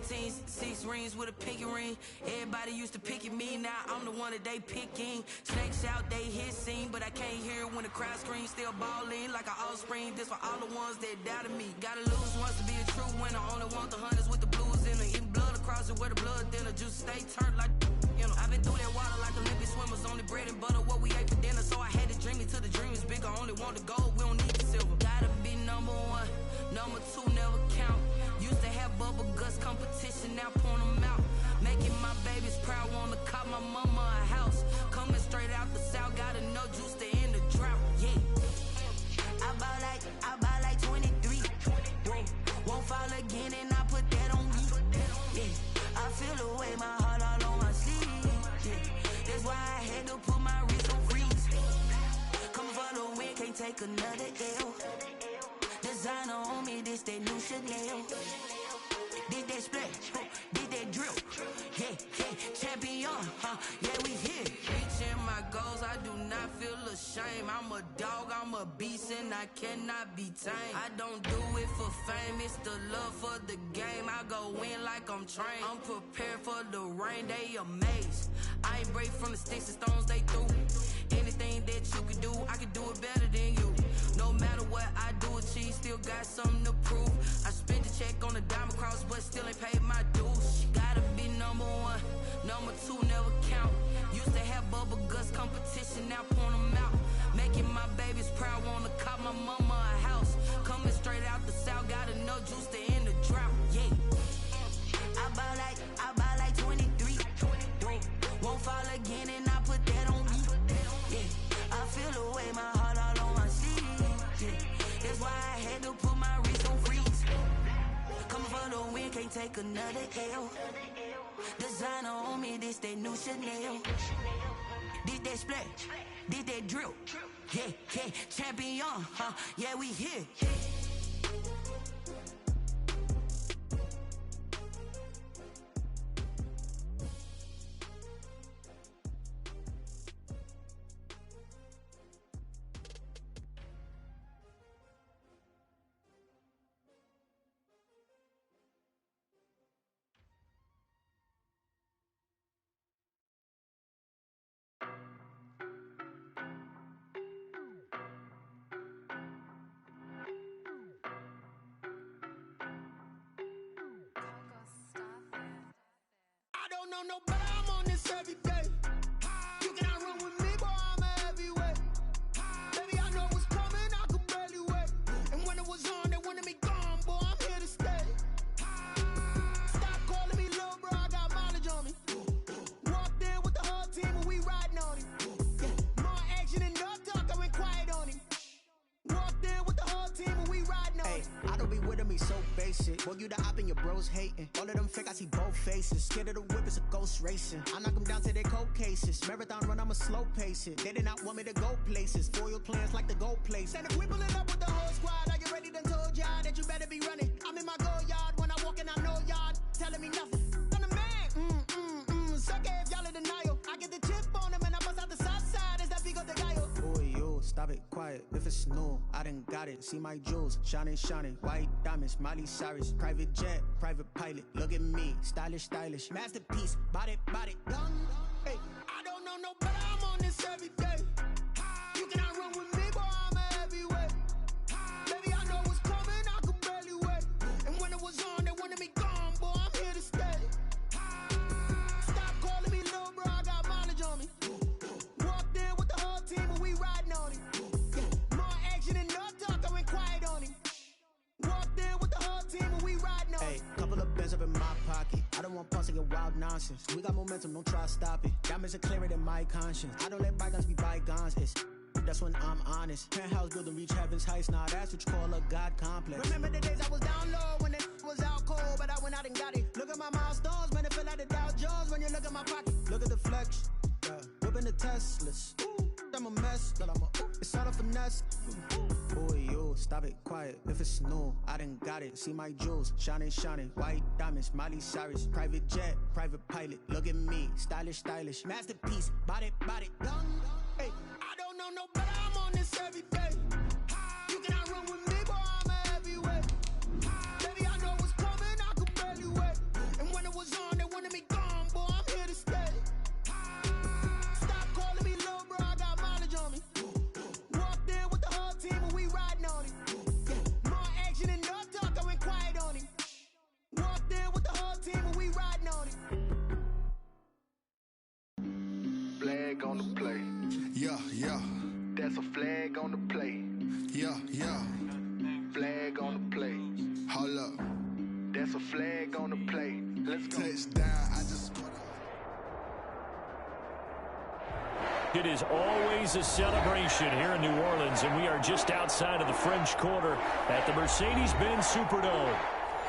18, 6 rings with a pinky ring. Everybody used to pick at me, now I'm the one that they picking. Snakes out, they hit scene, but I can't hear when the crowd screams. Still balling like an offspring. This for all the ones that doubted me. Gotta lose once to be a true winner. Only want the hunters with the blues in them. Eating blood across it where the blood dinner. Juice stay turned like, you know. I've been through that water like Olympic swimmers. Only bread and butter, what we ate for dinner. So I had to dream it till the dream is bigger. Only want the gold, we don't need the silver. Gotta be number one, number two never count. Used to have bubble guts competition, now point them out. Making my babies proud, wanna cop my mama a house. Coming straight out the south, got enough juice to end the drought, yeah. I buy like 23. Whoa. Won't fall again and I put that on me. Yeah. I feel the way, my heart all on my sleeve. Yeah. That's why I had to put my wrist on freeze. Coming for the win, can't take another L. Designer on me, this that new Chanel. Did that splash, did that drill. Yeah, champion, yeah, we here. Reaching my goals, I do not feel ashamed. I'm a dog, I'm a beast, and I cannot be tamed. I don't do it for fame, it's the love for the game. I go in like I'm trained. I'm prepared for the rain, they amazed. I ain't break from the sticks and stones they threw. Anything that you can do, I can do it better than you. No matter what I do, achieve, still got something to prove. I spent the check on the diamond cross, but still ain't paid my dues. Gotta be number one, number two never count. Used to have bubble guts competition, now point them out. Making my babies proud, wanna cop my mama a house. Coming straight out the south, got enough juice to end the drought, yeah. I buy like 23. Whoa. Won't fall again and I put that on me. Yeah. I feel the way, my heart all on my sleeve. Yeah. That's why I had to put my wrist on freeze. Coming for the win, can't take another L. Designer on me, this that new Chanel. Did that splash, did that drill. Yeah, champion, yeah, we here. No, but I'm on this every day. You cannot run with me, boy, I'm a heavyweight. Baby, I know what's coming, I could barely wait. And when it was on, they wanted me gone, boy, I'm here to stay. Stop calling me little bro, I got mileage on me. Walked in with the whole team and we riding on him. Yeah. More action and no talk, I went quiet on him. Walked in with the whole team and we riding on him. I don't be with me so basic. Boy, you the op and your bros hating. All of them fake, I see both faces. Scared of the whip, it's a ghost racing. I knock them down to their cold cases. Marathon run, I'ma slow pace it. They did not want me to go places. Foil plans like the go place. And if we pulling up with the whole squad, are you ready? Done told y'all that you better be running. I'm in my go yard. When I walk in, I know y'all telling me nothing. I'm the man. Suck it if y'all in denial. I get the chip on them and I bust out the south side. Is that Pico de Gallo? Boy, yo, stop it, quiet. If it's new, I done got it. See my jewels, shining. White diamonds, Miley Cyrus. Private jet, private pilot. Look at me, stylish. Masterpiece, body, done. Hey, I don't know no better, I'm on this every day. You cannot run with me, boy, I'm a heavyweight. Baby, I know what's coming, I could barely wait. And when it was on, they wanted me gone, boy, I'm here to stay. Stop calling me little bro, I got mileage on me. Walked in with the whole team and we riding on him. Yeah. More action and no talk, I went quiet on him. Walked in with the whole team and we riding on him. Hey, couple of bands up in my pocket. I don't want pause to get wild nonsense. We got momentum, don't try to stop it. Diamonds are clearer than my conscience. I don't let bygones be bygones. It's that's when I'm honest. Penthouse building reach heaven's heights. Nah, that's what you call a God complex. Remember the days I was down low when it was out cold, but I went out and got it. Look at my milestones, man, it feel like the Dow Jones when you look at my pocket. Look at the flex, yeah. Whipping the Teslas. I'm a mess, but it's all a finesse. Boy, yo, stop it, quiet. If it's new, I done got it. See my jewels, shining. White diamonds, Miley Cyrus. Private jet, private pilot. Look at me, stylish. Masterpiece, body, done. Hey, I don't know no better, I'm on this every day. You cannot run with me, boy, I'm a heavyweight. Baby, I know what's coming, I could barely wait. That's a flag on the play. Yeah. Flag on the play. Hold up. That's a flag on the play. Let's go. Touchdown. I just scored. It is always a celebration here in New Orleans, and we are just outside of the French Quarter at the Mercedes-Benz Superdome.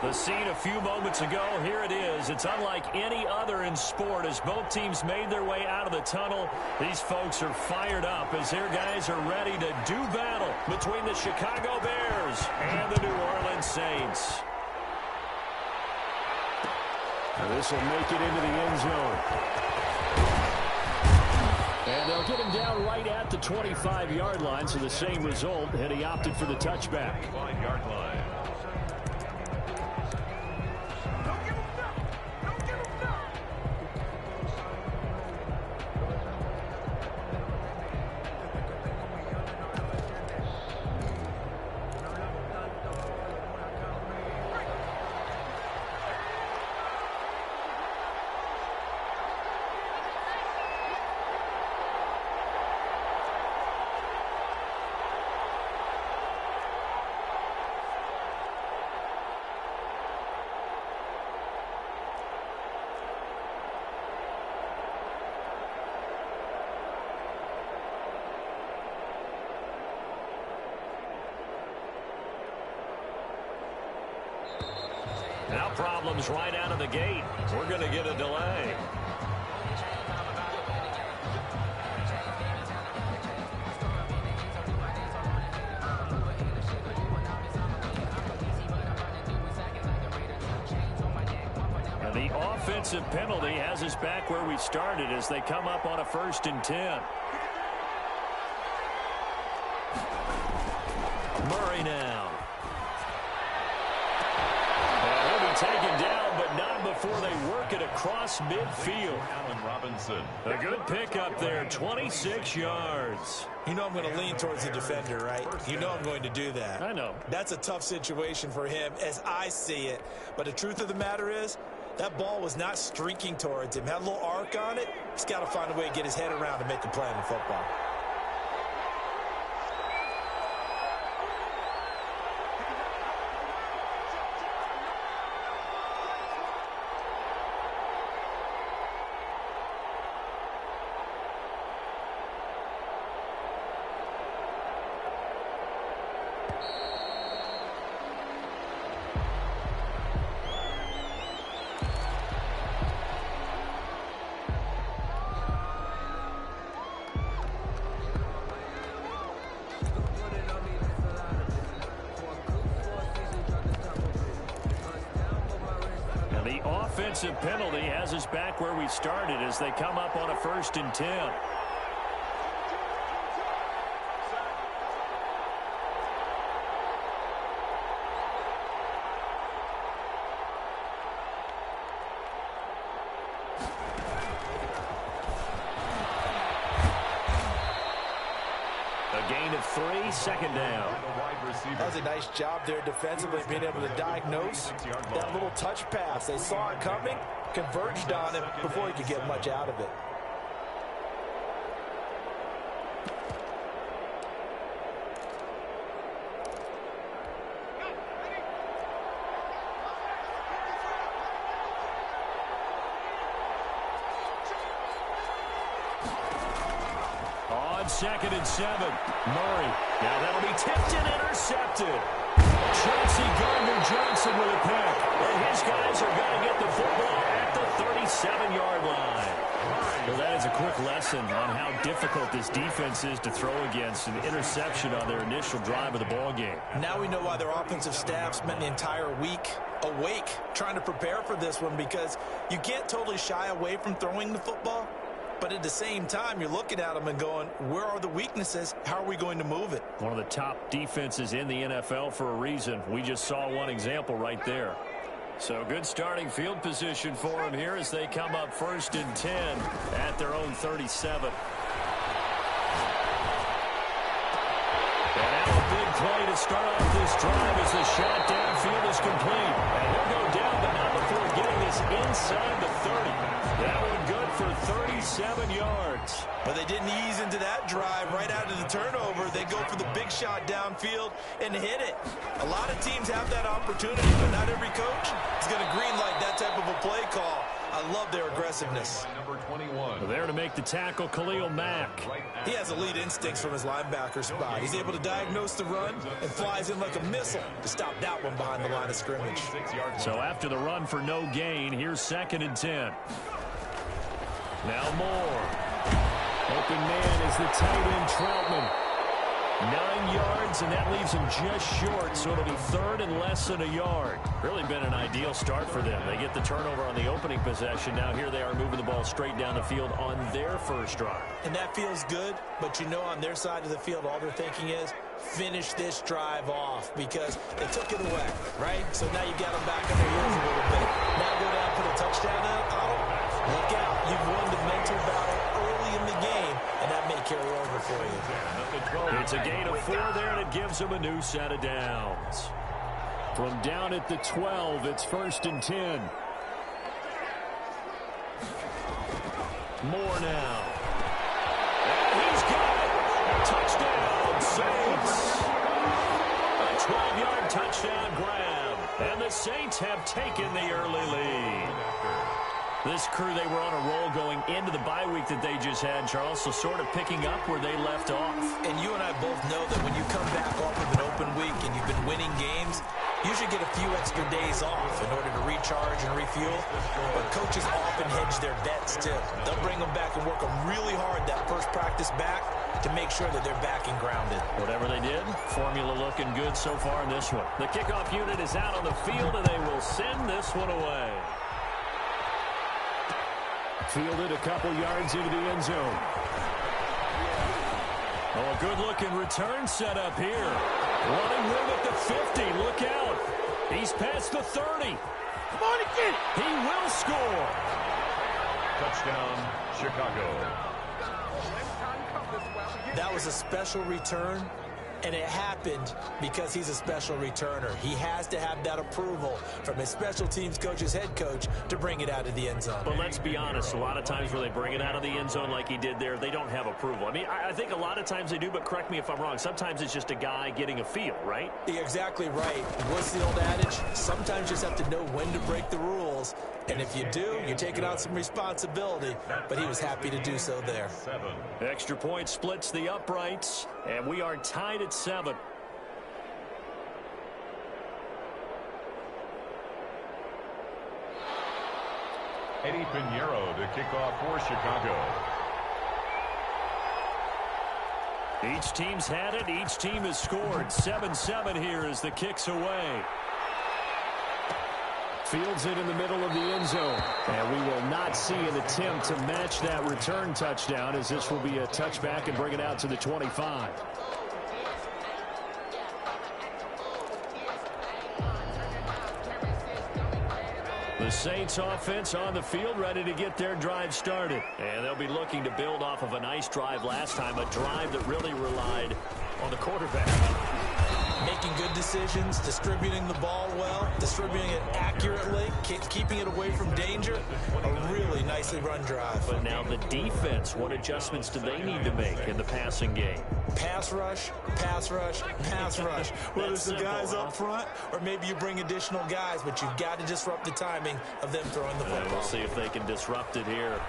The scene a few moments ago, here it is. It's unlike any other in sport as both teams made their way out of the tunnel. These folks are fired up as their guys are ready to do battle between the Chicago Bears and the New Orleans Saints. Now this will make it into the end zone. And they'll get him down right at the 25-yard line, so the same result, and he opted for the touchback. 5-yard line. Now problems right out of the gate. We're going to get a delay. And the offensive penalty has us back where we started as they come up on a 1st and 10. Murray now. Taken down, but not before they work it across midfield. Allen Robinson. A good pickup there, 26 yards. You know I'm going to lean towards the defender, right? You know I'm going to do that. I know. That's a tough situation for him as I see it. But the truth of the matter is, that ball was not streaking towards him. Had a little arc on it. He's got to find a way to get his head around and make a play in the football. Offensive penalty has us back where we started as they come up on a 1st and 10. A gain of 3, 2nd down. That was a nice job there defensively, being able to diagnose that little touch pass. They saw it coming, converged on him before he could get much out of it. On 2nd and 7, Murray. Now that'll be tipped and intercepted. Chauncey Gardner-Johnson with a pick. And his guys are going to get the football at the 37-yard line. Well, that is a quick lesson on how difficult this defense is to throw against. An interception on their initial drive of the ball game. Now we know why their offensive staff spent the entire week awake trying to prepare for this one, because you can't totally shy away from throwing the football. But at the same time, you're looking at them and going, where are the weaknesses? How are we going to move it? One of the top defenses in the NFL for a reason. We just saw one example right there. So good starting field position for them here as they come up 1st and 10 at their own 37. And now a big play to start off this drive as the shot downfield is complete. And he'll go down, but not before getting this inside the 30. That one good for 37 yards. But they didn't ease into that drive right out of the turnover. They go for the big shot downfield and hit it. A lot of teams have that opportunity, but not every coach is going to greenlight that type of a play call. I love their aggressiveness. Number 21. There to make the tackle, Khalil Mack. He has elite instincts from his linebacker spot. He's able to diagnose the run and flies in like a missile to stop that one behind the line of scrimmage. So after the run for no gain, here's 2nd and 10. Now Moore. Open man is the tight end, Troutman. 9 yards, and that leaves him just short, so it'll be 3rd and less than a yard. Really been an ideal start for them. They get the turnover on the opening possession. Now here they are moving the ball straight down the field on their first drive. And that feels good, but you know on their side of the field, all they're thinking is, finish this drive off because they took it away, right? So now you got them back on their heels a little bit. Now go down, put a touchdown in. Oh, look out. You've won the mental battle early in the game, and that may carry over for you. It's a gain of 4 there, and it gives them a new set of downs. From down at the 12, it's 1st and 10. Moore now. And he's got it. Touchdown, Saints. A 12-yard touchdown grab. And the Saints have taken the early lead. This crew, they were on a roll going into the bye week that they just had, Charles, so sort of picking up where they left off. And you and I both know that when you come back off of an open week and you've been winning games, you should get a few extra days off in order to recharge and refuel. But coaches often hedge their bets, too. They'll bring them back and work them really hard that first practice back to make sure that they're back and grounded. Whatever they did, formula looking good so far in this one. The kickoff unit is out on the field, and they will send this one away. Fielded a couple yards into the end zone. Oh, a good-looking return set up here. Running room at the 50. Look out. He's past the 30. Come on again. He will score. Touchdown, Chicago. That was a special return, and it happened because he's a special returner. He has to have that approval from his special teams coach's head coach to bring it out of the end zone. But let's be honest, a lot of times where they bring it out of the end zone like he did there, they don't have approval. I mean, I think a lot of times they do, but correct me if I'm wrong. Sometimes it's just a guy getting a feel, right? You're exactly right. What's the old adage? Sometimes you just have to know when to break the rules. And if you do, you're taking on some responsibility. But he was happy to do so there. Extra point splits the uprights, and we are tied at 7. Eddie Pinheiro to kick off for Chicago. Each team's had it. Each team has scored. 7-7 here as the kick's away. Fields it in the middle of the end zone. And we will not see an attempt to match that return touchdown, as this will be a touchback and bring it out to the 25. The Saints offense on the field, ready to get their drive started. And they'll be looking to build off of a nice drive last time, a drive that really relied on the quarterback. Making good decisions, distributing the ball well, distributing it accurately, keeping it away from danger. A really nicely run drive. But now the defense, what adjustments do they need to make in the passing game? Pass rush, pass rush, pass rush. Whether it's the guys up front or maybe you bring additional guys, but you've got to disrupt the timing of them throwing the football. We'll see if they can disrupt it here.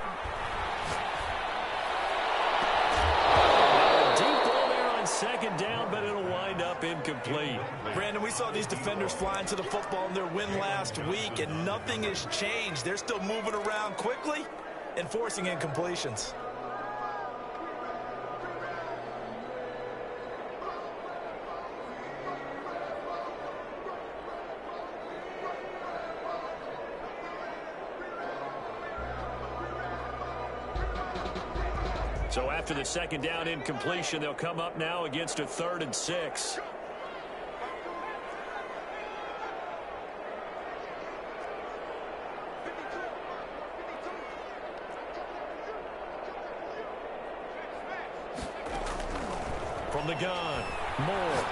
Deep ball there on second down, but it'll wind up incomplete. Brandon, we saw these defenders flying to the football in their win last week, and nothing has changed. They're still moving around quickly and forcing incompletions. So after the second down incompletion, they'll come up now against a 3rd and 6. From the gun, Moore.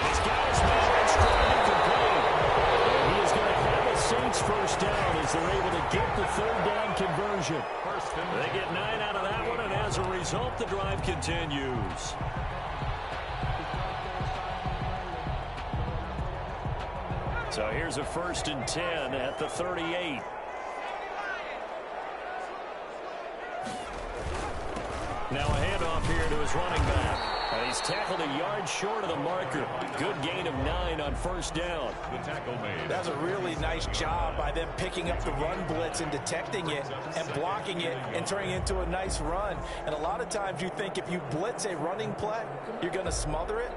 He's got his man strong and complete. And he is going to have a Saints first down as they're able to get the third down conversion. They get 9 out of that one, and as a result, the drive continues. So here's a 1st and 10 at the 38. Now a handoff here to his running back. And he's tackled a yard short of the marker. Good gain of 9 on 1st down. The tackle made. That's a really nice job by them picking up the run blitz and detecting it and blocking it and turning it into a nice run. And a lot of times you think if you blitz a running play, you're going to smother it.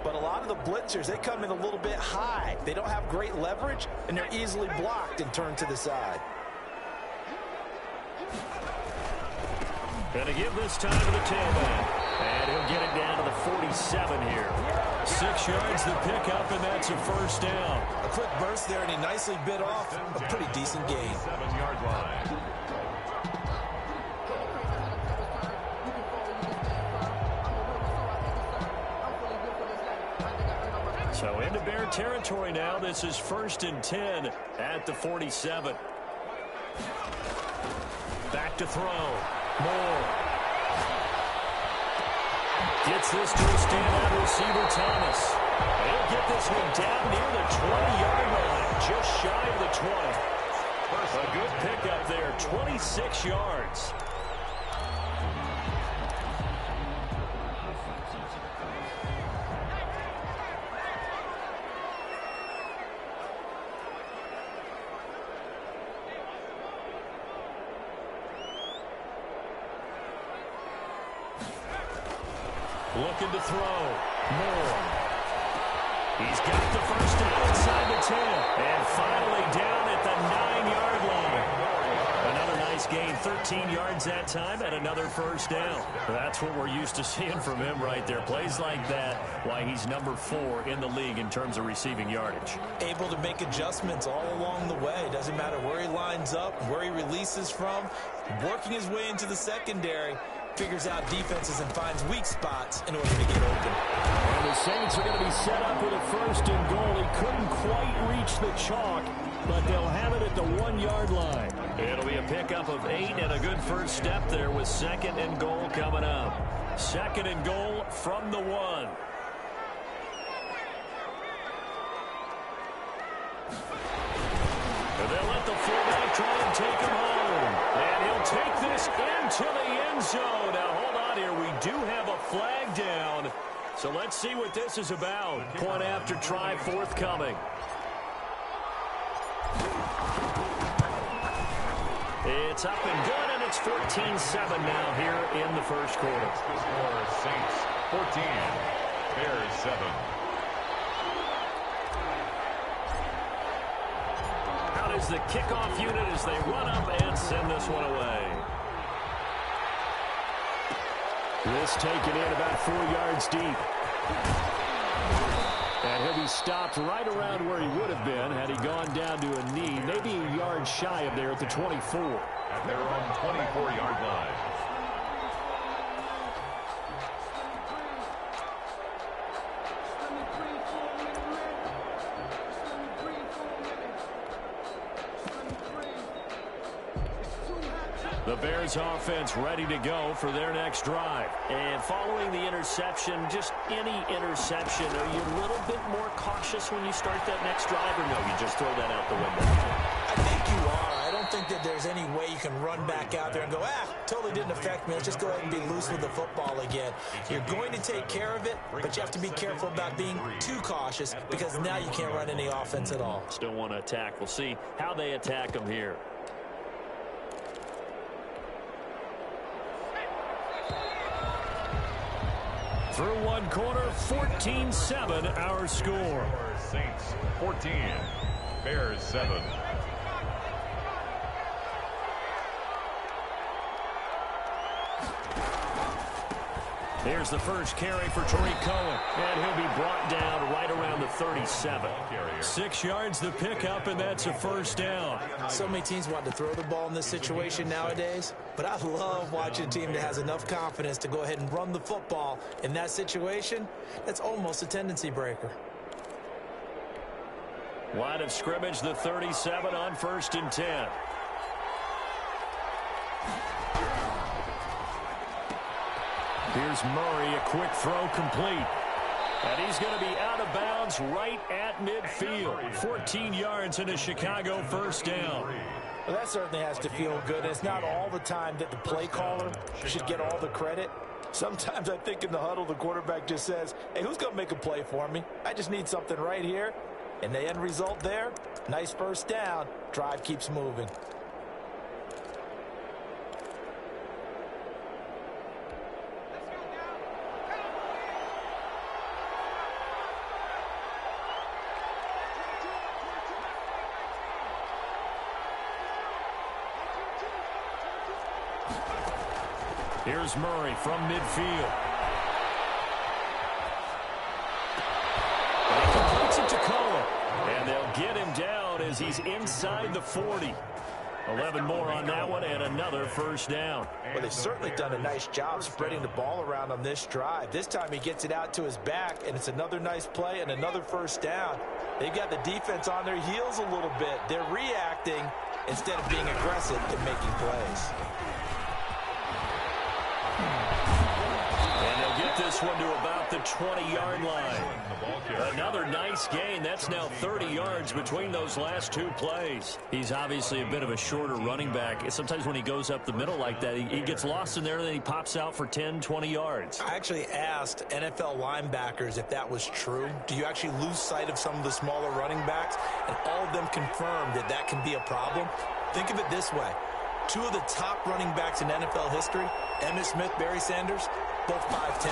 But a lot of the blitzers, they come in a little bit high. They don't have great leverage, and they're easily blocked and turned to the side. Going to give this time to the tailback. And he'll get it down to the 47 here. 6 yards the pickup, and that's a 1st down. A quick burst there, and he nicely bit off a pretty decent gain. 7-yard line. So into Bear territory now. This is 1st and 10 at the 47. Back to throw. Moore. Gets this to a standout receiver, Thomas. He'll get this one down near the 20-yard line, just shy of the 20. A good pickup there, 26 yards. Looking to throw. Moore. He's got the first down inside the 10. And finally down at the 9-yard line. Another nice gain. 13 yards that time and another 1st down. That's what we're used to seeing from him right there. Plays like that, why he's number 4 in the league in terms of receiving yardage. Able to make adjustments all along the way. Doesn't matter where he lines up, where he releases from. Working his way into the secondary. Figures out defenses and finds weak spots in order to get open. And the Saints are going to be set up with a 1st and goal. He couldn't quite reach the chalk, but they'll have it at the 1-yard line. It'll be a pickup of 8 and a good first step there with 2nd and goal coming up. 2nd and goal from the 1. And they'll let the fullback try and take him home. And he'll take this into the end zone. Now, hold on here. We do have a flag down. So let's see what this is about. Point after try forthcoming. It's up and good, and it's 14-7 now here in the 1st quarter. The score, Saints 14, Bears 7. Out is the kickoff unit as they run up and send this one away. This taken in about 4 yards deep. And he'll be stopped right around where he would have been had he gone down to a knee, maybe a yard shy of there at the 24. At their own 24-yard line. The Bears offense ready to go for their next drive. And following the interception, just any interception, are you a little bit more cautious when you start that next drive, or no, you just throw that out the window? I think you are. I don't think that there's any way you can run back out there and go, totally didn't affect me. Let's just go ahead and be loose with the football again. You're going to take care of it, but you have to be careful about being too cautious because now you can't run any offense at all. Still want to attack. We'll see how they attack them here. Through one quarter, 14-7 our score. Saints 14, Bears 7. Here's the first carry for Tariq Cohen, and he'll be brought down right around the 37. 6 yards the pickup, and that's a 1st down. So many teams want to throw the ball in this situation nowadays, but I love watching a team that has enough confidence to go ahead and run the football in that situation. That's almost a tendency breaker. Line of scrimmage, the 37 on 1st and 10. Here's Murray, a quick throw complete. And he's going to be out of bounds right at midfield. 14 yards and a Chicago first down. Well, that certainly has to feel good. It's not all the time that the play caller should get all the credit. Sometimes I think in the huddle, the quarterback just says, hey, who's going to make a play for me? I just need something right here. And the end result there, nice first down. Drive keeps moving. Here's Murray from midfield. And he completes it to Cohen. And they'll get him down as he's inside the 40. 11 more on that one and another first down. Well, they've certainly done a nice job spreading the ball around on this drive. This time he gets it out to his back, and it's another nice play and another first down. They've got the defense on their heels a little bit. They're reacting instead of being aggressive and making plays. And they'll get this one to about the 20-yard line. Another nice gain. That's now 30 yards between those last two plays. He's obviously a bit of a shorter running back. Sometimes when he goes up the middle like that, he gets lost in there, and then he pops out for 10, 20 yards. I actually asked NFL linebackers if that was true. Do you actually lose sight of some of the smaller running backs? And all of them confirmed that that can be a problem. Think of it this way. Two of the top running backs in NFL history, Emmitt Smith, Barry Sanders, both 5'10".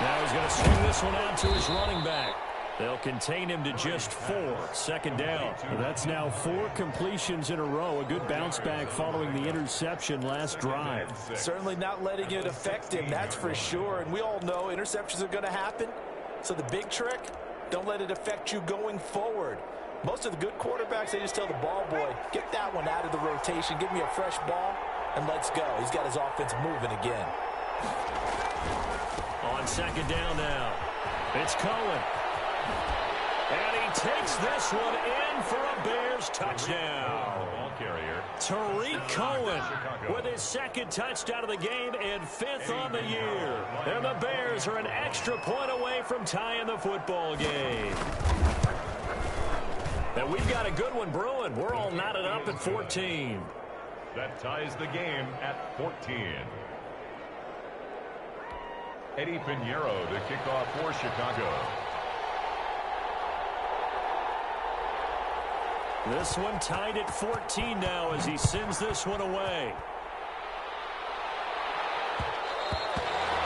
Now he's going to swing this one out to his running back. They'll contain him to just 4. Second down. That's now 4 completions in a row. A good bounce back following the interception last drive. Certainly not letting it affect him, that's for sure. And we all know interceptions are going to happen. So the big trick, don't let it affect you going forward. Most of the good quarterbacks, they just tell the ball boy, get that one out of the rotation, give me a fresh ball, and let's go. He's got his offense moving again. On second down now, it's Cohen. And he takes this one in for a Bears touchdown. Tariq Cohen with his second touchdown of the game and 5th on the year. And the Bears are an extra point away from tying the football game. And we've got a good one brewing. We're all knotted up at 14. That ties the game at 14. Eddie Pinheiro to kick off for Chicago. This one tied at 14 now as he sends this one away.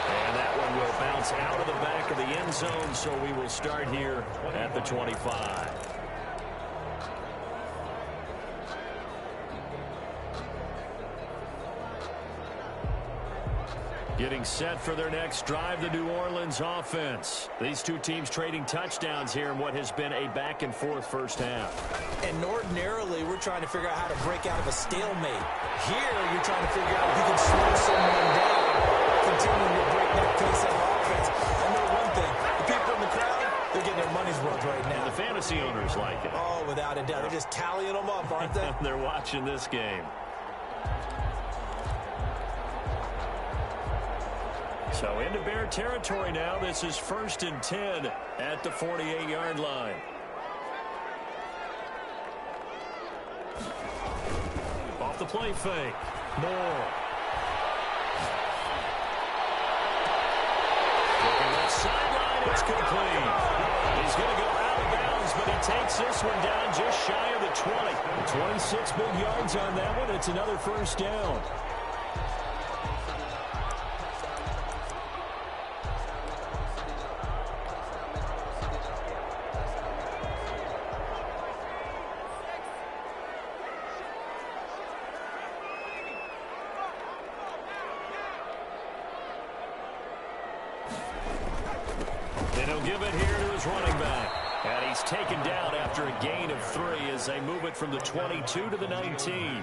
And that one will bounce out of the back of the end zone, so we will start here at the 25. Getting set for their next drive, the New Orleans offense. These two teams trading touchdowns here in what has been a back-and-forth first half. And ordinarily, we're trying to figure out how to break out of a stalemate. Here, you're trying to figure out if you can slow someone down, continuing to break that pace of offense. I know one thing. The people in the crowd, they're getting their money's worth right now. And the fantasy owners like it. Oh, without a doubt. They're just tallying them up, aren't they? They're watching this game. So into Bear territory now. This is 1st and 10 at the 48-yard line. Off the play fake. Moore. Looking left sideline. It's complete. He's going to go out of bounds, but he takes this one down just shy of the 20. 26 big yards on that one. It's another first down. Give it here to his running back. And he's taken down after a gain of 3 as they move it from the 22 to the 19.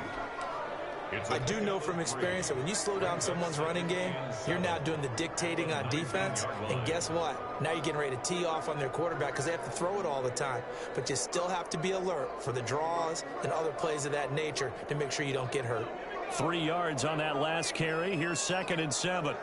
I do know from experience that when you slow down someone's running game, you're now doing the dictating on defense. And guess what? Now you're getting ready to tee off on their quarterback because they have to throw it all the time. But you still have to be alert for the draws and other plays of that nature to make sure you don't get hurt. 3 yards on that last carry. Here's 2nd and 7.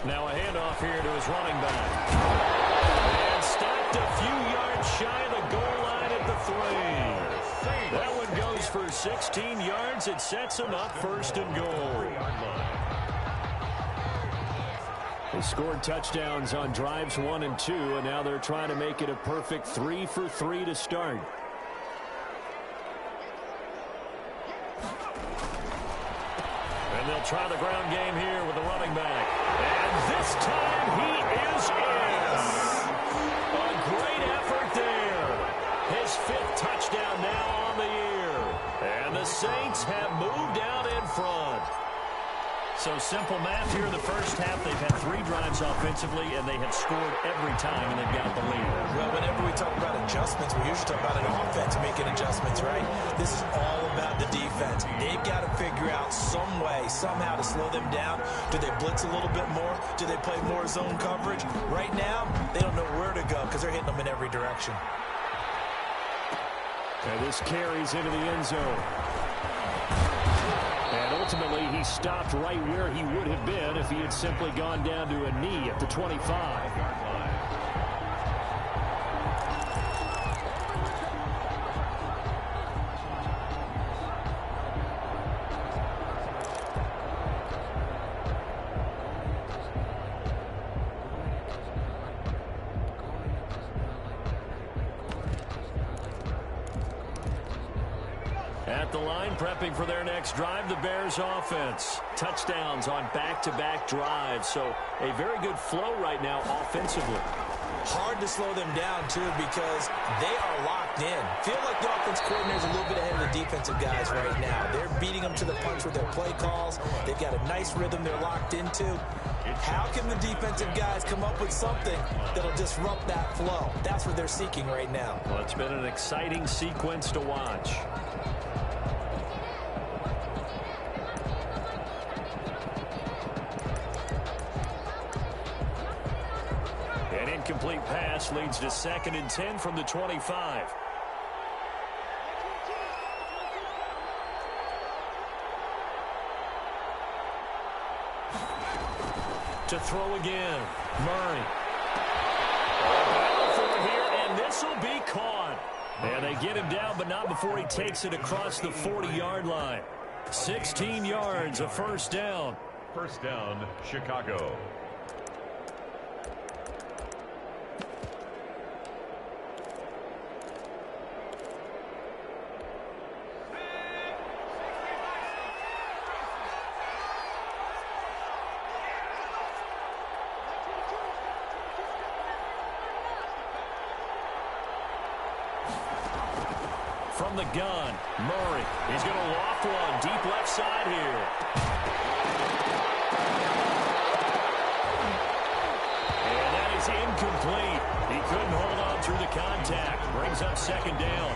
Now a handoff here to his running back. And stopped a few yards shy of the goal line at the 3. That one goes for 16 yards. It sets him up 1st and goal. They scored touchdowns on drives 1 and 2, and now they're trying to make it a perfect 3 for 3 to start. And they'll try the ground game here with the running back. And this time he is in. A great effort there. His 5th touchdown now on the year. And the Saints have moved out in front. So simple math here in the first half. They've had 3 drives offensively, and they have scored every time, and they've got the lead. Well, whenever we talk about adjustments, we usually talk about an offense making adjustments, right? This is all about the defense. They've got to figure out some way, somehow to slow them down. Do they blitz a little bit more? Do they play more zone coverage? Right now, they don't know where to go because they're hitting them in every direction. And this carries into the end zone. And ultimately, he stopped right where he would have been if he had simply gone down to a knee at the 25. At the line, prepping for their next drive, the Bears offense. Touchdowns on back-to-back drives, so a very good flow right now offensively. Hard to slow them down, too, because they are locked in. Feel like the offense coordinator's a little bit ahead of the defensive guys right now. They're beating them to the punch with their play calls. They've got a nice rhythm they're locked into. How can the defensive guys come up with something that'll disrupt that flow? That's what they're seeking right now. Well, it's been an exciting sequence to watch. An incomplete pass leads to 2nd and 10 from the 25. To throw again, Murray. Battle for it here, and this will be caught. And they get him down, but not before he takes it across the 40-yard line. 16 yards, a 1st down. 1st down, Chicago. From the gun, Murray. He's going to loft one deep left side here. And that is incomplete. He couldn't hold on through the contact. Brings up 2nd down.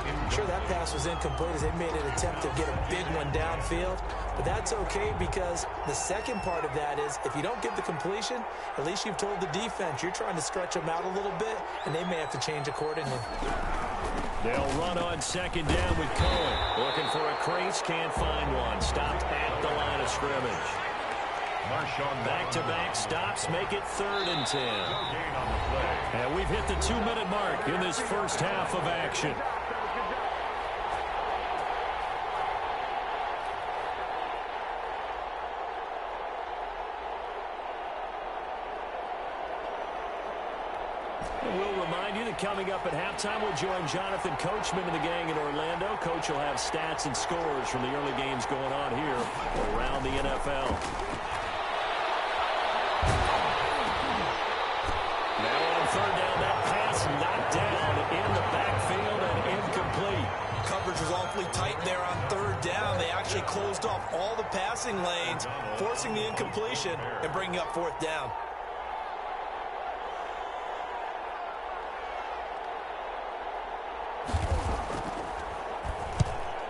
I'm sure that pass was incomplete as they made an attempt to get a big one downfield. But that's okay because the second part of that is if you don't get the completion, at least you've told the defense you're trying to stretch them out a little bit, and they may have to change accordingly. They'll run on 2nd down with Cohen. Looking for a crease, can't find one. Stopped at the line of scrimmage. Back-to-back stops make it 3rd and 10. And we've hit the 2-minute mark in this first half of action. We'll remind you that coming up at halftime, we'll join Jonathan Coachman and the gang in Orlando. Coach will have stats and scores from the early games going on here around the NFL. Now on 3rd down, that pass knocked down in the backfield and incomplete. Coverage was awfully tight there on 3rd down, they actually closed off all the passing lanes, forcing the incompletion and bringing up fourth down.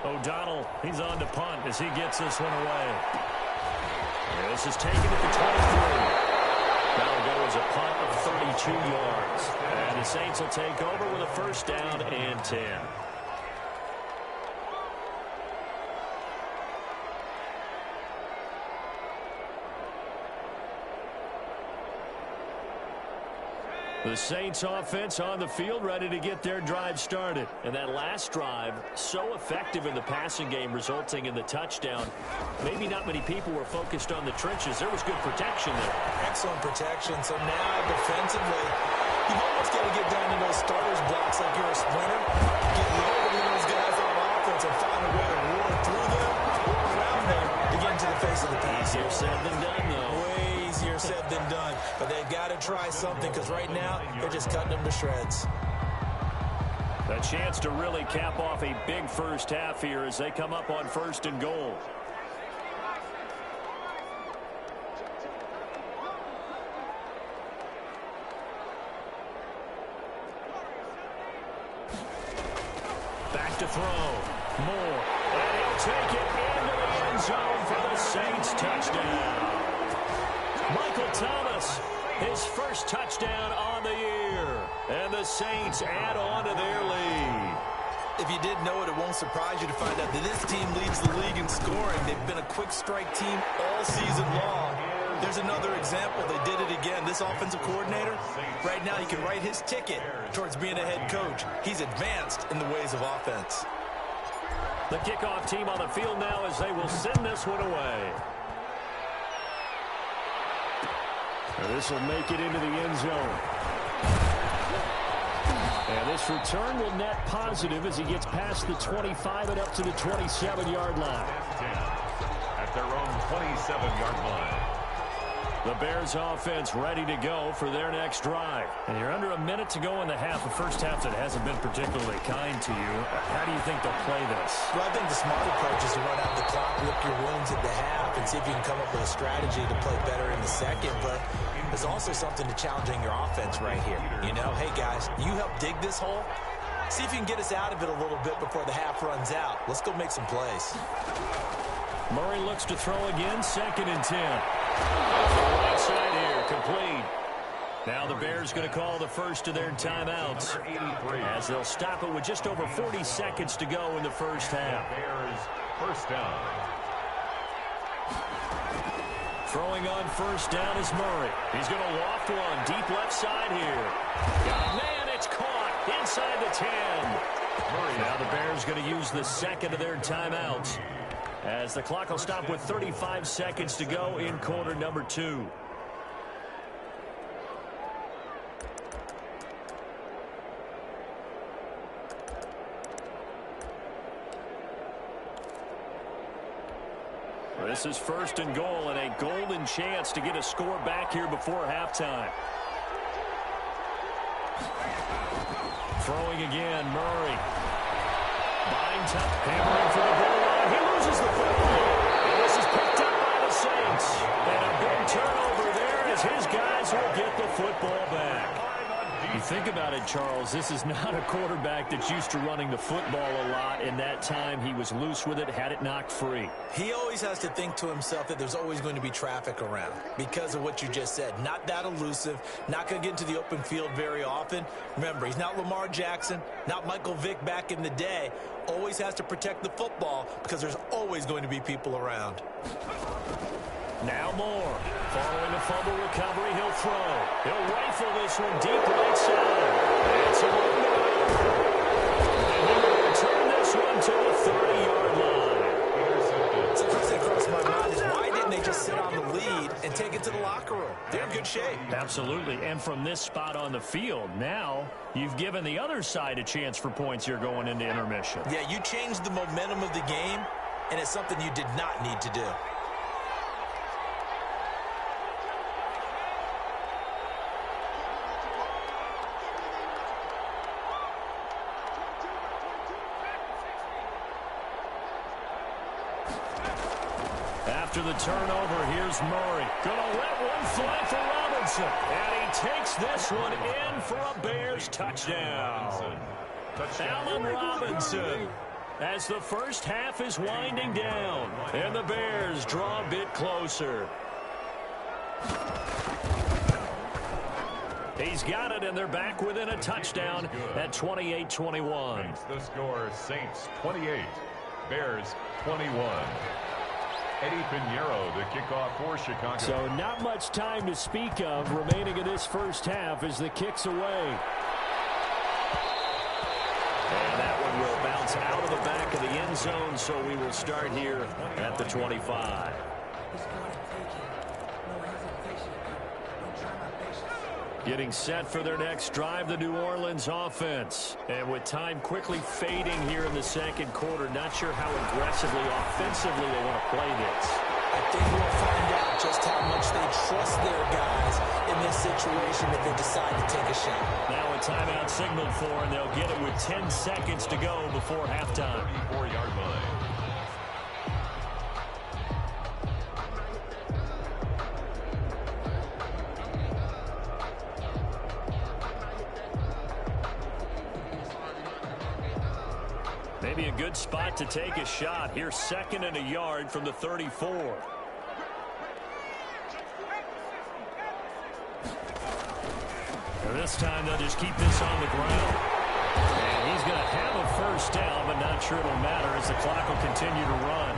O'Donnell, he's on to punt as he gets this one away. And this is taken at the 23. That'll go as a punt of 32 yards. And the Saints will take over with a first down and 10. The Saints offense on the field ready to get their drive started. And that last drive, so effective in the passing game, resulting in the touchdown. Maybe not many people were focused on the trenches. There was good protection there. Excellent protection. So now defensively, you've almost got to get down to those starters blocks like you're a sprinter. Get low between those guys on offense and find a way to roar through them or around them to get into the face of the pass. Easier said than done, though. Way easier said than done. But they've got to try something because right now they're just cutting them to shreds. A chance to really cap off a big first half here as they come up on first and goal. Back to throw. Moore. And he'll take it into the end zone for the Saints touchdown. Michael Thomas, his first touchdown on the year. And the Saints add on to their lead. If you didn't know it, it won't surprise you to find out that this team leads the league in scoring. They've been a quick strike team all season long. There's another example. They did it again. This offensive coordinator, right now he can write his ticket towards being a head coach. He's advanced in the ways of offense. The kickoff team on the field now as they will send this one away. And this will make it into the end zone. And this return will net positive as he gets past the 25 and up to the 27-yard line. At their own 27-yard line. The Bears offense ready to go for their next drive. And you're under a minute to go in the half. The first half that hasn't been particularly kind to you. How do you think they'll play this? Well, I think the smart approach is to run out the clock, lick your wounds at the half, and see if you can come up with a strategy to play better in the second. But there's also something to challenging your offense right here. You know, hey, guys, you help dig this hole. See if you can get us out of it a little bit before the half runs out. Let's go make some plays. Murray looks to throw again, 2nd and 10. Right side here, complete. Now the Bears going to call the first of their timeouts as they'll stop it with just over 40 seconds to go in the first half. Bears first down. Throwing on first down is Murray. He's going to loft one deep left side here. Man, it's caught inside the 10. Now the Bears going to use the second of their timeouts as the clock will stop with 35 seconds to go in quarter number 2. This is first and goal and a golden chance to get a score back here before halftime. Throwing again, Murray. Buying time, hammering for the goal line. He loses the football. And this is picked up by the Saints. And a big turnover there as his guys will get the football back. You think about it, Charles, this is not a quarterback that's used to running the football a lot. In that time, he was loose with it, had it knocked free. He always has to think to himself that there's always going to be traffic around because of what you just said. Not that elusive, not going to get into the open field very often. Remember, he's not Lamar Jackson, not Michael Vick back in the day. Always has to protect the football because there's always going to be people around. Now Moore. Following a fumble recovery, he'll throw. He'll rifle this one deep right side. It's a run. And he will return this one to the 30-yard line. So the first thing across my mind is why didn't they just sit on the lead and take it to the locker room? They're in good shape. Absolutely. And from this spot on the field, now you've given the other side a chance for points here going into intermission. Yeah, you changed the momentum of the game, and it's something you did not need to do. after the turnover. Here's Murray. Gonna let one fly for Robinson. And he takes this one in for a Bears touchdown. Allen Robinson. As the first half is winding down. And the Bears draw a bit closer. He's got it, and they're back within a touchdown at 28-21. The score, Saints 28, Bears 21. Eddie Pinheiro, the kickoff for Chicago. So not much time to speak of remaining in this first half as the kick's away. And that one will bounce out of the back of the end zone, so we will start here at the 25. Getting set for their next drive, the New Orleans offense. And with time quickly fading here in the second quarter, not sure how aggressively, offensively they want to play this. I think we'll find out just how much they trust their guys in this situation if they decide to take a shot. Now a timeout signaled for, and they'll get it with 10 seconds to go before halftime. 34-yard line. Maybe a good spot to take a shot. Here's 2nd and a yard from the 34. And this time they'll just keep this on the ground. And he's going to have a first down, but not sure it'll matter as the clock will continue to run.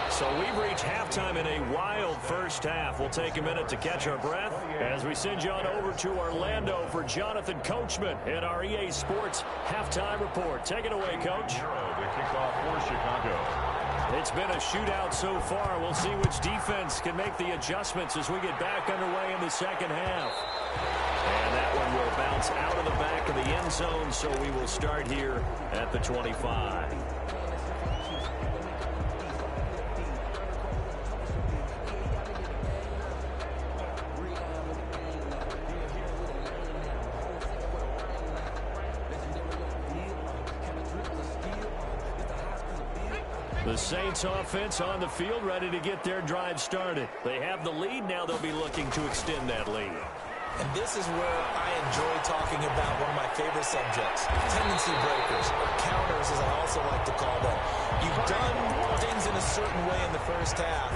So we've reached halftime in a wild first half. We'll take a minute to catch our breath as we send you on over to Orlando for Jonathan Coachman in our EA Sports Halftime Report. Take it away, Coach. The kickoff for Chicago. It's been a shootout so far. We'll see which defense can make the adjustments as we get back underway in the second half. And that one will bounce out of the back of the end zone, so we will start here at the 25. The Saints offense on the field, ready to get their drive started. They have the lead. Now they'll be looking to extend that lead. And this is where I enjoy talking about one of my favorite subjects, tendency breakers, or counters as I also like to call them. You've done things in a certain way in the first half,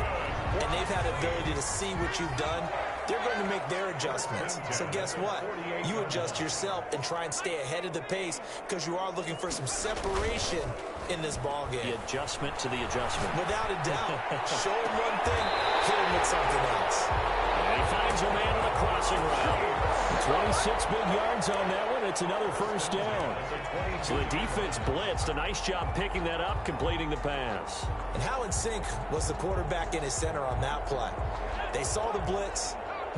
and they've had the ability to see what you've done. They're going to make their adjustments. So guess what? You adjust yourself and try and stay ahead of the pace because you are looking for some separation in this ball game. The adjustment to the adjustment. Without a doubt. Show him one thing, hit him with something else. And he finds a man on a crossing route. 26 big yards on that one. It's another first down. So the defense blitzed. A nice job picking that up, completing the pass. And how in sync was the quarterback in his center on that play? They saw the blitz,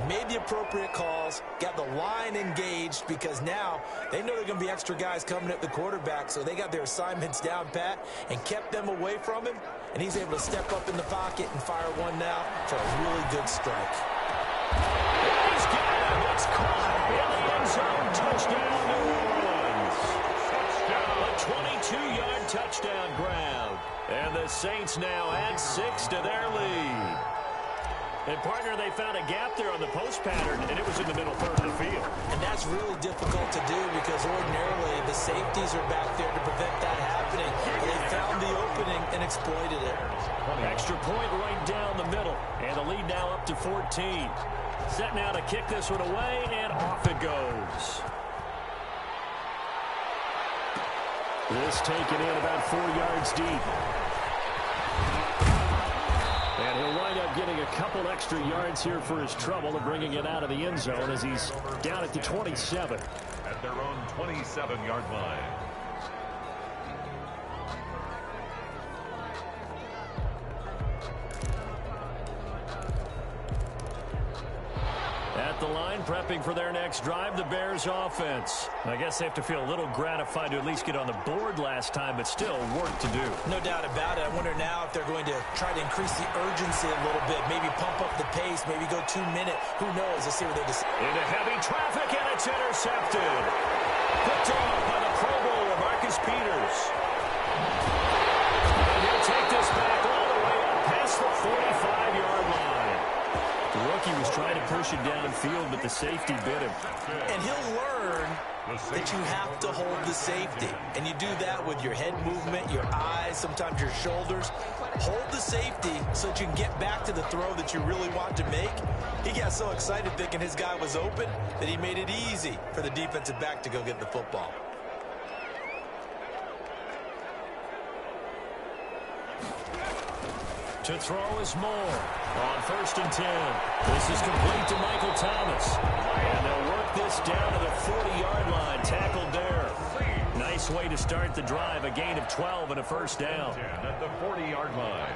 made the appropriate calls, got the line engaged because now they know there are going to be extra guys coming at the quarterback, so they got their assignments down pat and kept them away from him, and he's able to step up in the pocket and fire one now for a really good strike. He's got it. It's caught in the end zone. Touchdown, New Orleans. A 22-yard touchdown grab. And the Saints now add 6 to their lead. And, partner, they found a gap there on the post pattern, and it was in the middle third of the field. And that's really difficult to do because ordinarily the safeties are back there to prevent that happening. But they found the opening and exploited it. Extra point right down the middle. And the lead now up to 14. Set now to kick this one away, and off it goes. This taken in about 4 yards deep. And he'll wind up getting a couple extra yards here for his trouble and bringing it out of the end zone as he's down at the 27. At their own 27-yard line. At the line, prepping for their next drive, the Bears offense. I guess they have to feel a little gratified to at least get on the board last time, but still work to do. No doubt about it. I wonder now if they're going to try to increase the urgency a little bit, maybe pump up the pace, maybe go 2-minute. Who knows? Let's see what they decide. Into heavy traffic, and it's intercepted. Picked off by the Pro Bowler, Marcus Peters. And he'll take this back all the way up past the 45-yard line. The rookie was trying to push it downfield, but the safety bit him. And he'll learn that you have to hold the safety. And you do that with your head movement, your eyes, sometimes your shoulders. Hold the safety so that you can get back to the throw that you really want to make. He got so excited thinking his guy was open that he made it easy for the defensive back to go get the football. To throw is Moore on 1st and 10. This is complete to Michael Thomas. And they'll work this down to the 40-yard line. Tackled there. Nice way to start the drive. A gain of 12 and a first down. At the 40-yard line.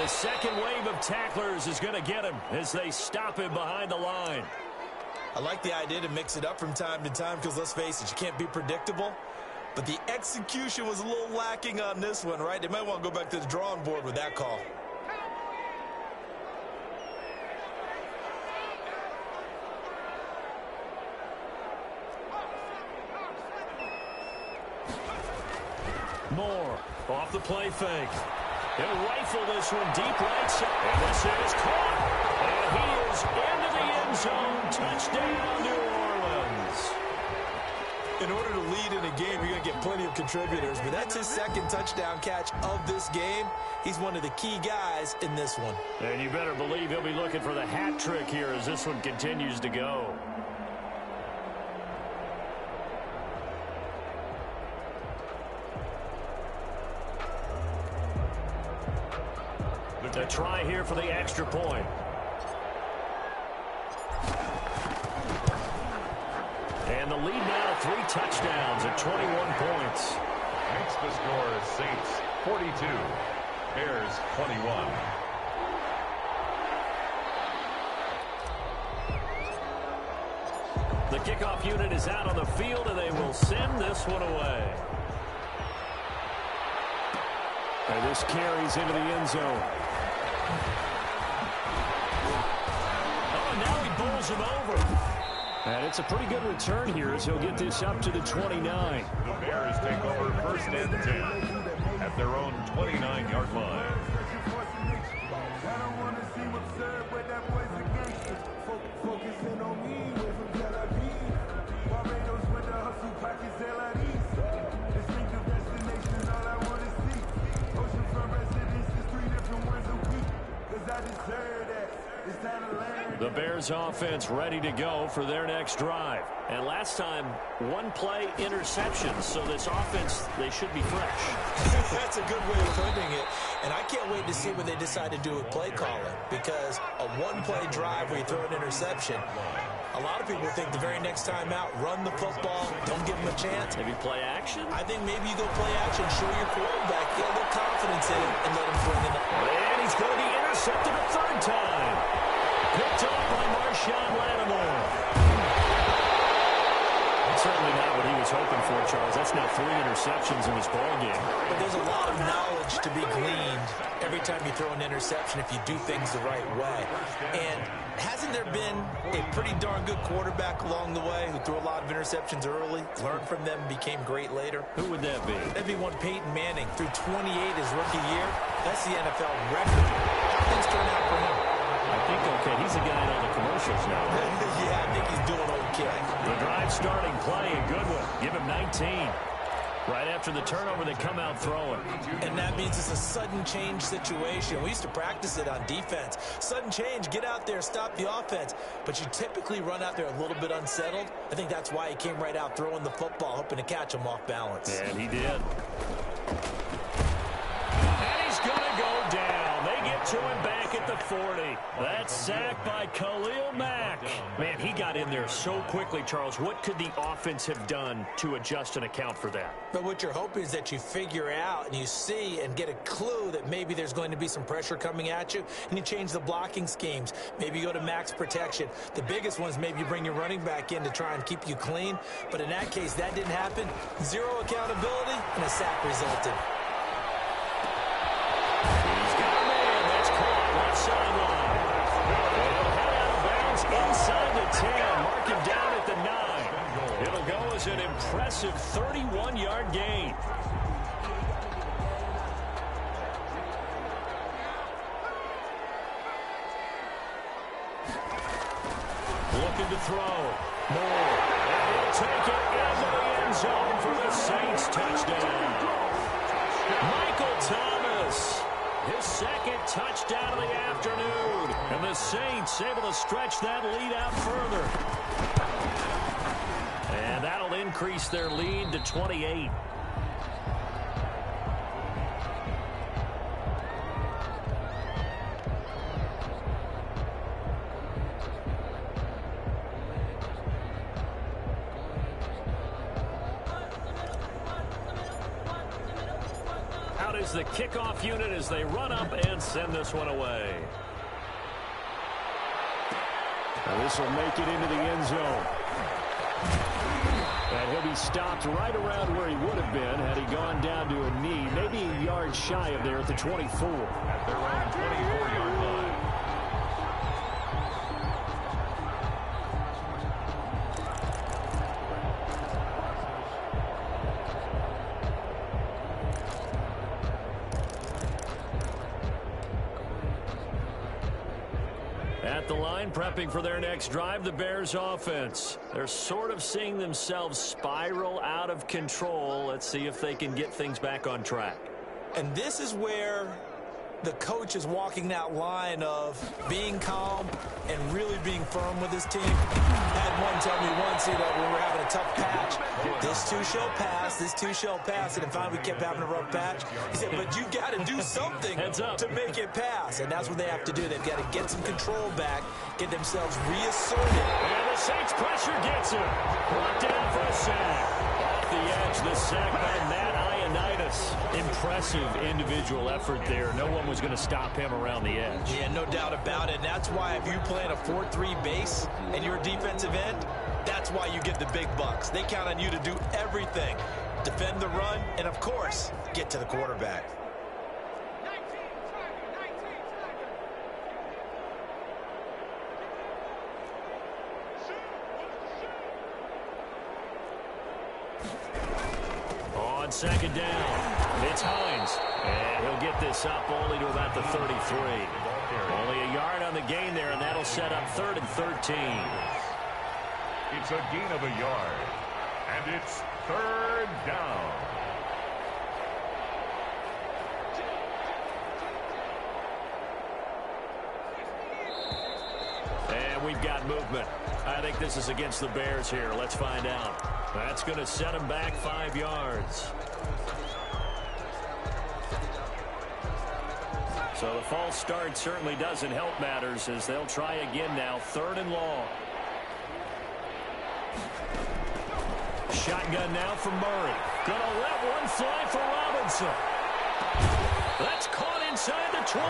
Second wave of tacklers is going to get him as they stop him behind the line. I like the idea to mix it up from time to time because, let's face it, you can't be predictable. But the execution was a little lacking on this one, right? They might want to go back to the drawing board with that call. Moore off the play fake. He'll rifle this one deep right side. And this is caught. And he is into the end zone. Touchdown, New Orleans. In order to lead in a game, you're going to get plenty of contributors. But that's his second touchdown catch of this game. He's one of the key guys in this one. And you better believe he'll be looking for the hat trick here as this one continues to go. A try here for the extra point. And the lead now to 3 touchdowns at 21 points. Makes the score Saints 42, Bears 21. The kickoff unit is out on the field, and they will send this one away. And this carries into the end zone. Oh, and now he bowls him over. And it's a pretty good return here as he'll get this up to the 29. The Bears take over 1st and 10 at their own 29-yard line. The Bears offense ready to go for their next drive. And last time, 1-play interception. So this offense, they should be fresh. That's a good way of putting it. And I can't wait to see what they decide to do with play calling. Because a 1-play drive where you throw an interception, a lot of people think the very next time out, run the football, don't give them a chance. Maybe play action? I think maybe you go play action, show your quarterback, get a little confidence in him, and let him bring it up. And he's going to be intercepted a 3rd time. Picked off by Marshawn Lattimore. That's certainly not what he was hoping for, Charles. That's now 3 interceptions in this ballgame. But there's a lot of knowledge to be gleaned every time you throw an interception if you do things the right way. And hasn't there been a pretty darn good quarterback along the way who threw a lot of interceptions early, learned from them, became great later? Who would that be? That'd be one Peyton Manning. Threw 28 his rookie year. That's the NFL record. How things turn out for him? I think okay. He's a guy in all the commercials now, right? Yeah, I think he's doing okay. The drive starting play, a good one. Give him 19. Right after the turnover, they come out throwing. And that means it's a sudden change situation. We used to practice it on defense. Sudden change, get out there, stop the offense. But you typically run out there a little bit unsettled. I think that's why he came right out throwing the football, hoping to catch him off balance. And he did. And he's going to go down. They get to him back at the 40. That's sacked by Khalil Mack. Man, he got in there so quickly, Charles. What could the offense have done to adjust and account for that? But what you're hoping is that you figure out and you see and get a clue that maybe there's going to be some pressure coming at you, and you change the blocking schemes. Maybe you go to max protection. The biggest one is maybe you bring your running back in to try and keep you clean. But in that case, that didn't happen. Zero accountability, and a sack resulted. He's got a man. That's caught. Left sideline. It'll head out of bounds inside the 10. Mark him down at the 9. It'll go as an impressive 31-yard gain. Looking to throw. Moore. And he'll take it into the end zone for the Saints touchdown. Michael Thomas, his second touchdown of the afternoon. And the Saints able to stretch that lead out further. And that'll increase their lead to 28. Is the kickoff unit as they run up and send this one away. Now this will make it into the end zone. And he'll be stopped right around where he would have been had he gone down to a knee, maybe a yard shy of there at the 24. At their own 24-yard line. At the line, prepping for their next drive, the Bears offense. They're sort of seeing themselves spiral out of control. Let's see if they can get things back on track. And this is where the coach is walking that line of being calm and really being firm with his team. Had one tell me once, when we were having a tough patch, this too shall pass, this too shall pass. And finally we kept having a rough patch. He said, but you got to do something to make it pass. And that's what they have to do. They've got to get some control back, get themselves reasserted. And the Saints pressure gets him. Brought down for a sack. Off the edge, the sack by Matt Ioannidis. Impressive individual effort there. No one was going to stop him around the edge. Yeah, no doubt about it. And that's why if you play in a 4-3 base and you're a defensive end, that's why you get the big bucks. They count on you to do everything. Defend the run and, of course, get to the quarterback. On second down, it's Hines. And he'll get this up only to about the 33. Only a yard on the gain there, and that'll set up 3rd and 13. It's a gain of a yard. And it's 3rd down. And we've got movement. I think this is against the Bears here. Let's find out. That's going to set them back 5 yards. So the false start certainly doesn't help matters as they'll try again now. 3rd and long. Shotgun now for Murray. Gonna let one fly for Robinson. That's caught inside the 20.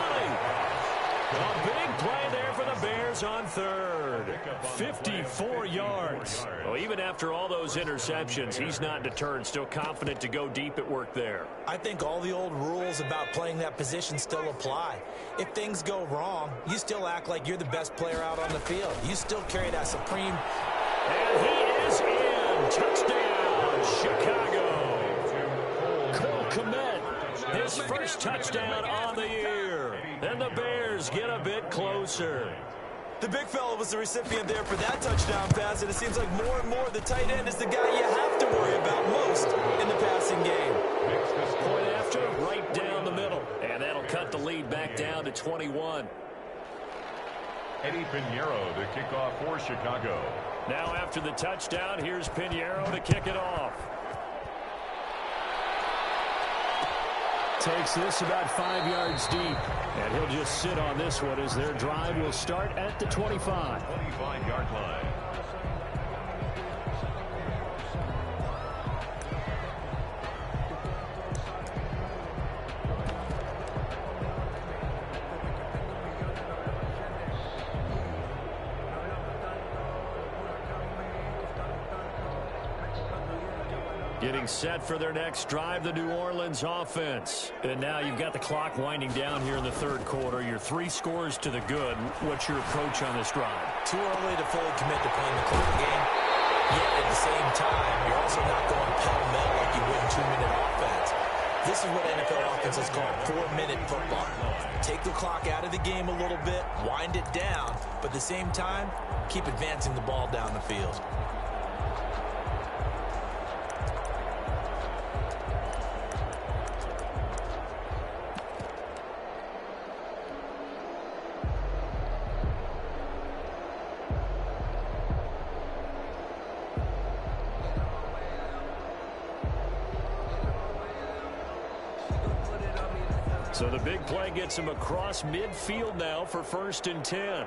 A big play there for the Bears on 3rd. 54 yards. Well, even after all those interceptions, he's not deterred. Still confident to go deep at work there. I think all the old rules about playing that position still apply. If things go wrong, you still act like you're the best player out on the field. You still carry that supreme. And he is in. Touchdown, Chicago. Cole Kmet, his first touchdown on the year. And the Bears get a bit closer. The big fella was the recipient there for that touchdown pass, and it seems like more and more the tight end is the guy you have to worry about most in the passing game. Point after, right down the middle. And that'll cut the lead back down to 21. Eddie Pinheiro to kick off for Chicago. Now after the touchdown, here's Pinheiro to kick it off. takes this about 5 yards deep. And he'll just sit on this one as their drive will start at the 25. 25-yard line. Getting set for their next drive, the New Orleans offense. And now you've got the clock winding down here in the third quarter. Your 3 scores to the good. What's your approach on this drive? Too early to fully commit to playing the clock game. Yet at the same time, you're also not going pell-mell like you would in 2-minute offense. This is what NFL offenses call 4-minute football. Take the clock out of the game a little bit, wind it down, but at the same time, keep advancing the ball down the field. So the big play gets him across midfield now for 1st and 10.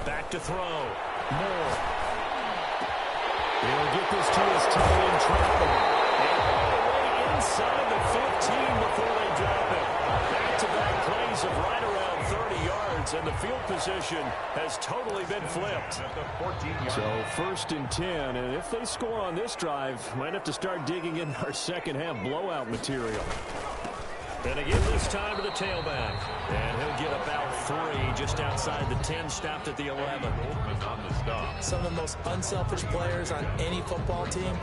Back to throw. Moore. He'll get this to his tight end, Trout. And all the way inside the 15 before they drop it. Back-to-back plays of right around 30 yards, and the field position has totally been flipped. So 1st and 10, and if they score on this drive, might have to start digging in our second half blowout material. And again this time to the tailback. And he'll get about 3 just outside the 10, stopped at the 11. Some of the most unselfish players on any football team,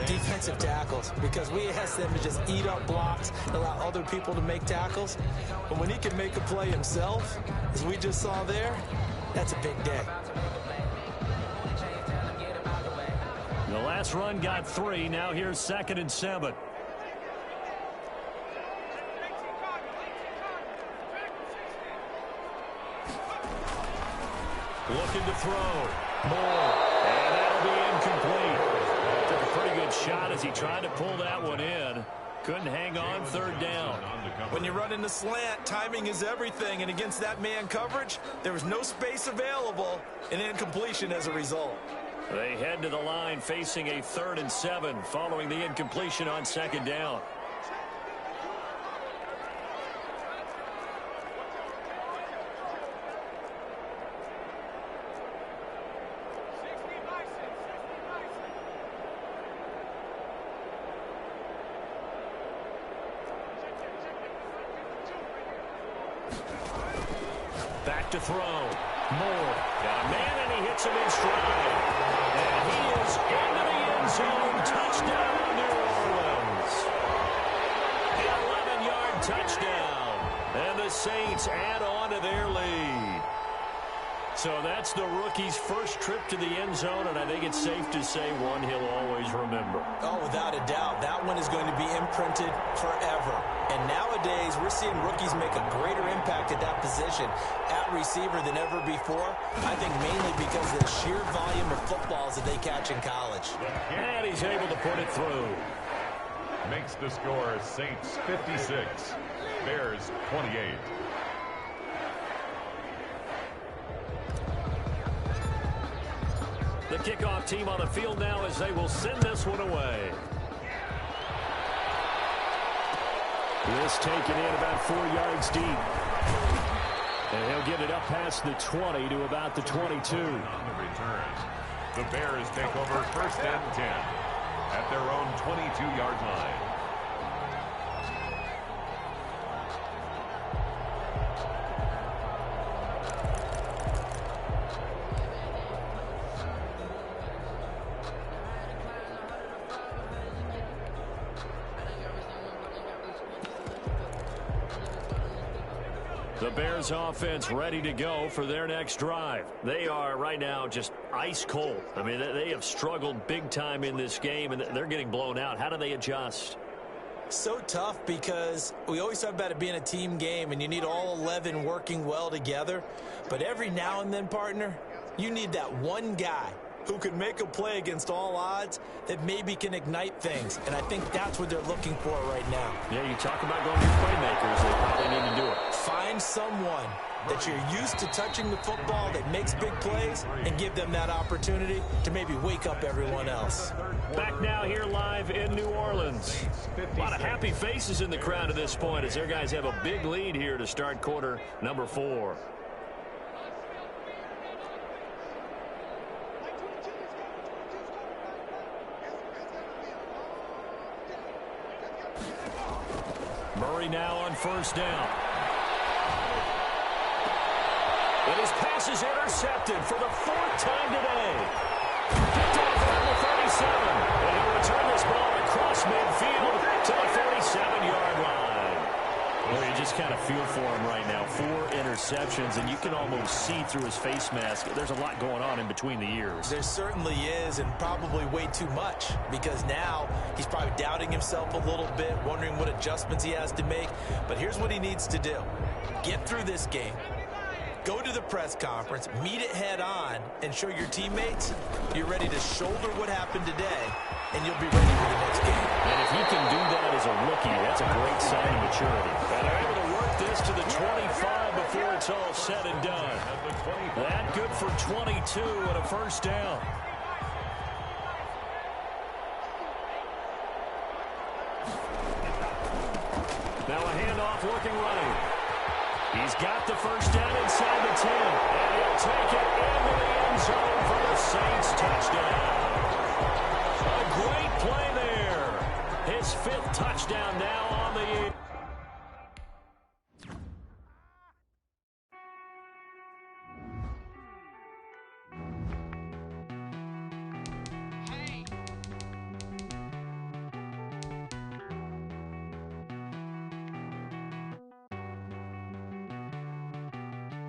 defensive tackles, because we ask them to just eat up blocks and allow other people to make tackles. But when he can make a play himself, as we just saw there, that's a big day. The last run got 3. Now here's 2nd and 7. Looking to throw. Moore. And that'll be incomplete. Took a pretty good shot as he tried to pull that one in. Couldn't hang on, 3rd down. When you run in the slant, timing is everything. And against that man coverage, there was no space available, and incompletion as a result. They head to the line facing a 3rd and 7 following the incompletion on 2nd down. Back to throw. Moore. Got a man, and he hits him in stride. And he is into the end zone. Touchdown, New Orleans. An 11-yard touchdown. And the Saints add on to their lead. So that's the rookie's first trip to the end zone, and I think it's safe to say one he'll always remember. Oh, without a doubt. That one is going to be imprinted forever. And nowadays, we're seeing rookies make a greater impact at that position at receiver than ever before. I think mainly because of the sheer volume of footballs that they catch in college. And he's able to put it through. Makes the score Saints 56, Bears 28. The kickoff team on the field now as they will send this one away. This taken in about 4 yards deep. And he'll get it up past the 20 to about the 22. On the return, the Bears take over 1st and 10 at their own 22-yard line. The Bears offense ready to go for their next drive. They are right now just ice cold. I mean, they have struggled big time in this game, and they're getting blown out. How do they adjust? So tough because we always talk about it being a team game, and you need all 11 working well together. But every now and then, partner, you need that one guy who can make a play against all odds that maybe can ignite things. And I think that's what they're looking for right now. Yeah, you talk about going to playmakers, they probably need to do it. Find someone that you're used to touching the football that makes big plays and give them that opportunity to maybe wake up everyone else. Back now here live in New Orleans. A lot of happy faces in the crowd at this point as their guys have a big lead here to start quarter number 4. Murray now on first down. And his pass is intercepted for the 4th time today. Picked off at the 37. And he'll return this ball across midfield to the 47-yard line. Well, you just kind of feel for him right now. 4 interceptions, and you can almost see through his face mask. There's a lot going on in between the ears. There certainly is, and probably way too much, because now he's probably doubting himself a little bit, wondering what adjustments he has to make. But here's what he needs to do. Get through this game. Go to the press conference, meet it head on, and show your teammates you're ready to shoulder what happened today, and you'll be ready for the next game. And if he can do that as a rookie, that's a great sign of maturity. And they're able to work this to the 25 before it's all said and done. That good for 22 and a first down. Now a handoff working right. He's got the first down inside the 10. And he'll take it into the end zone for the Saints touchdown. A great play there. His 5th touchdown now on the year.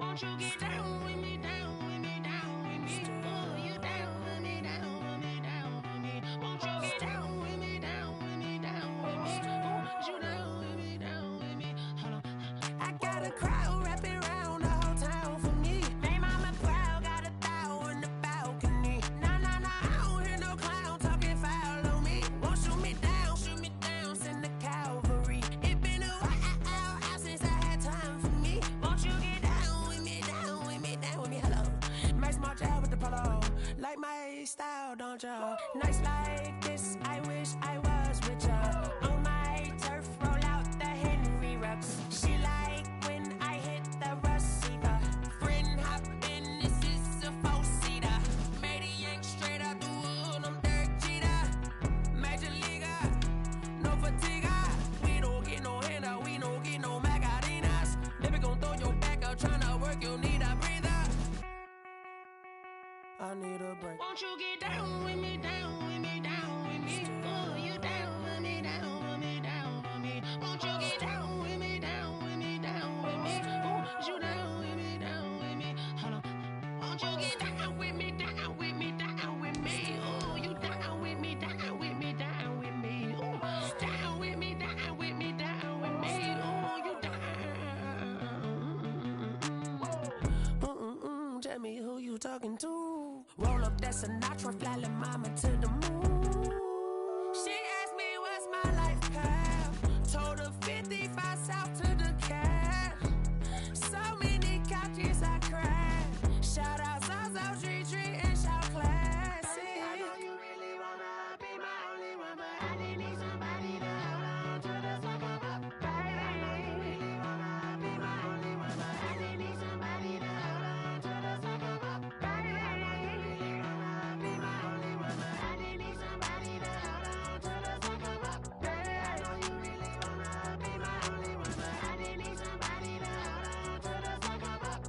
Won't you get down with me, down with me, down with me? Oh, you down with me, down with me, down with me. Won't you get down with me, down with me, down with me? Oh, you down with me, down with me? Hold on. I got a crowd wrapping around the whole town for me. Made mama proud, got a thou in the balcony. Nah, nah, nah, I don't hear no clown talking foul on me. Won't shoot me down, send the cavalry. It been a while since I had time for me. Won't you get down with me, down with me, down with me? Hello. Max March out with the polo. Like my style, don't y'all? Nights like this, I wish I was with y'all. On my turf, roll out the Henry Rux. She like when I hit the receiver. Friend hop in, this is a 4-seater. Made a yank straight out the wood, I'm Derek Jeter. Major leaguer, no fatigue. We don't get no handout, we don't get no Macarinas. Never gon' throw your back out, tryna work, you need a breather. I need a break. Won't you get down with me, down with me, down with me? Oh, you down with me, down with me, down with me? Won't you get down with me, down with me, down with me? Oh, you down with me, down with me? Hold on. Won't you get down with me, down with me, down with me? Oh, you down with me, down with me, down with me? Oh, down with me, down with me, down with me? Oh, you down. Tell me who you talking to. Roll up that Sinatra, fly la mama to the moon. She asked me what's my life path. Told her 55 south to the cat. So many couches I cried. Shout out South Tree and shout classy. I know you really wanna be my only one, but I didn't need somebody to hold on to the sucker up. Baby, I know you really wanna be my only one, but I didn't need somebody to hold on to the sucker up. Baby, I know you really wanna be my only one, but I didn't need somebody to hold on to the sucker up. Baby, I know you really wanna be my only one, but I didn't need somebody to hold on to the sucker up.